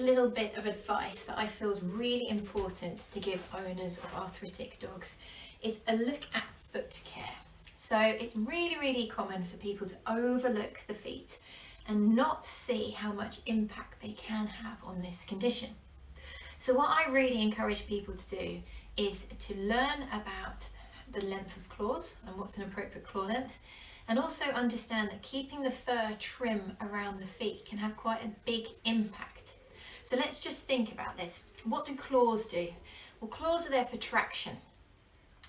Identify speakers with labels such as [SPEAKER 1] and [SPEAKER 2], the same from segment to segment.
[SPEAKER 1] little bit of advice that I feel is really important to give owners of arthritic dogs is a look at foot care. So it's really common for people to overlook the feet and not see how much impact they can have on this condition. So what I really encourage people to do is to learn about the length of claws and what's an appropriate claw length, and also understand that keeping the fur trim around the feet can have quite a big impact. So let's just think about this. What do claws do? Well, claws are there for traction.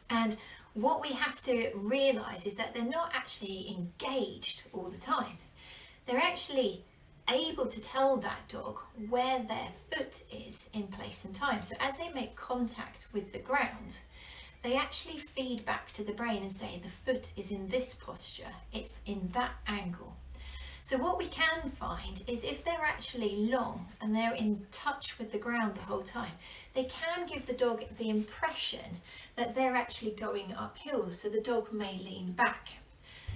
[SPEAKER 1] And what we have to realise is that they're not actually engaged all the time. They're actually able to tell that dog where their foot is in place and time. So as they make contact with the ground, they actually feed back to the brain and say the foot is in this posture, it's in that angle. So what we can find is if they're actually long and they're in touch with the ground the whole time, they can give the dog the impression that they're actually going uphill, so the dog may lean back.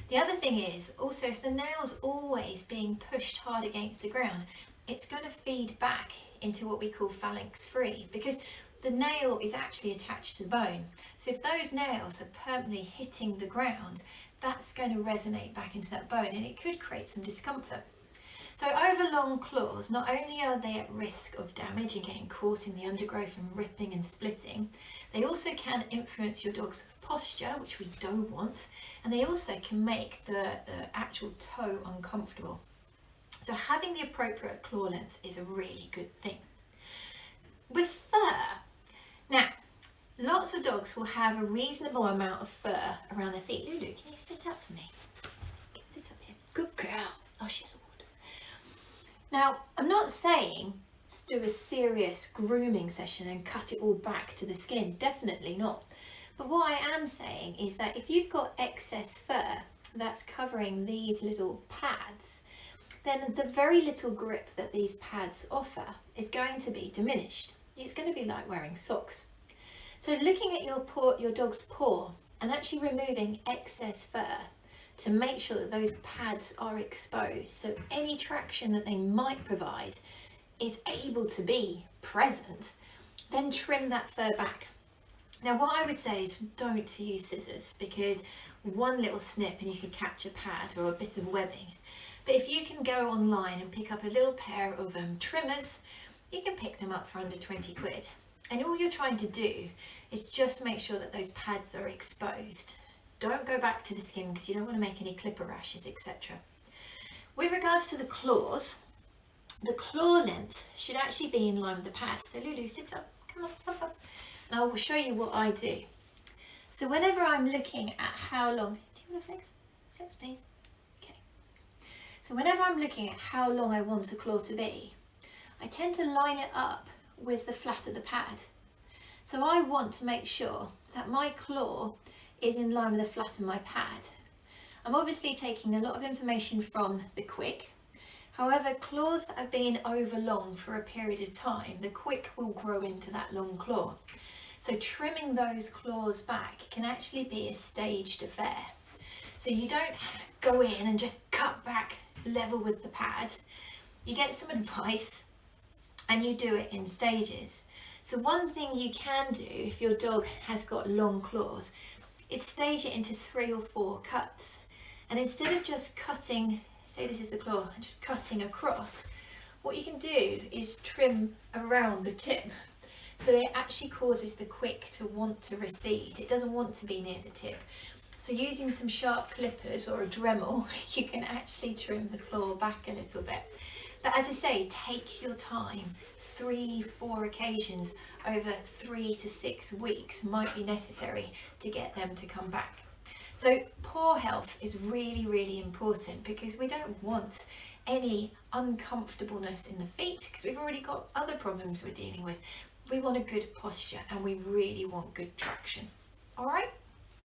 [SPEAKER 1] The other thing is also if the nail's always being pushed hard against the ground, it's going to feed back into what we call phalanx free, because the nail is actually attached to the bone. So if those nails are permanently hitting the ground, that's going to resonate back into that bone and it could create some discomfort. So over long claws, not only are they at risk of damage and getting caught in the undergrowth and ripping and splitting, they also can influence your dog's posture, which we don't want, and they also can make the actual toe uncomfortable. So having the appropriate claw length is a really good thing. With fur, now, lots of dogs will have a reasonable amount of fur around their feet. Lulu, can you sit up for me? Sit up here. Good girl. Oh, she's old. Now, I'm not saying do a serious grooming session and cut it all back to the skin. Definitely not. But what I am saying is that if you've got excess fur that's covering these little pads, then the very little grip that these pads offer is going to be diminished. It's going to be like wearing socks. So looking at your dog's paw and actually removing excess fur to make sure that those pads are exposed, so any traction that they might provide is able to be present, then trim that fur back. Now what I would say is don't use scissors, because one little snip and you could catch a pad or a bit of webbing. But if you can go online and pick up a little pair of trimmers, you can pick them up for under 20 quid. And all you're trying to do is just make sure that those pads are exposed. Don't go back to the skin because you don't want to make any clipper rashes, etc. With regards to the claws, the claw length should actually be in line with the pad. So Lulu, sit up, come up, and I will show you what I do. So whenever I'm looking at how long, do you want to flex? Flex, please. Okay. So whenever I'm looking at how long I want a claw to be, I tend to line it up with the flat of the pad. So I want to make sure that my claw is in line with the flat of my pad. I'm obviously taking a lot of information from the quick. However, claws that have been over long for a period of time, the quick will grow into that long claw. So trimming those claws back can actually be a staged affair. So you don't go in and just cut back level with the pad. You get some advice and you do it in stages. So one thing you can do if your dog has got long claws is stage it into 3 or 4 cuts. And instead of just cutting, say this is the claw, and just cutting across, what you can do is trim around the tip. So it actually causes the quick to want to recede. It doesn't want to be near the tip. So using some sharp clippers or a Dremel, you can actually trim the claw back a little bit. But as I say, take your time. 3-4 occasions over 3 to 6 weeks might be necessary to get them to come back. So paw health is really important, because we don't want any uncomfortableness in the feet because we've already got other problems we're dealing with. We want a good posture and we really want good traction. All right?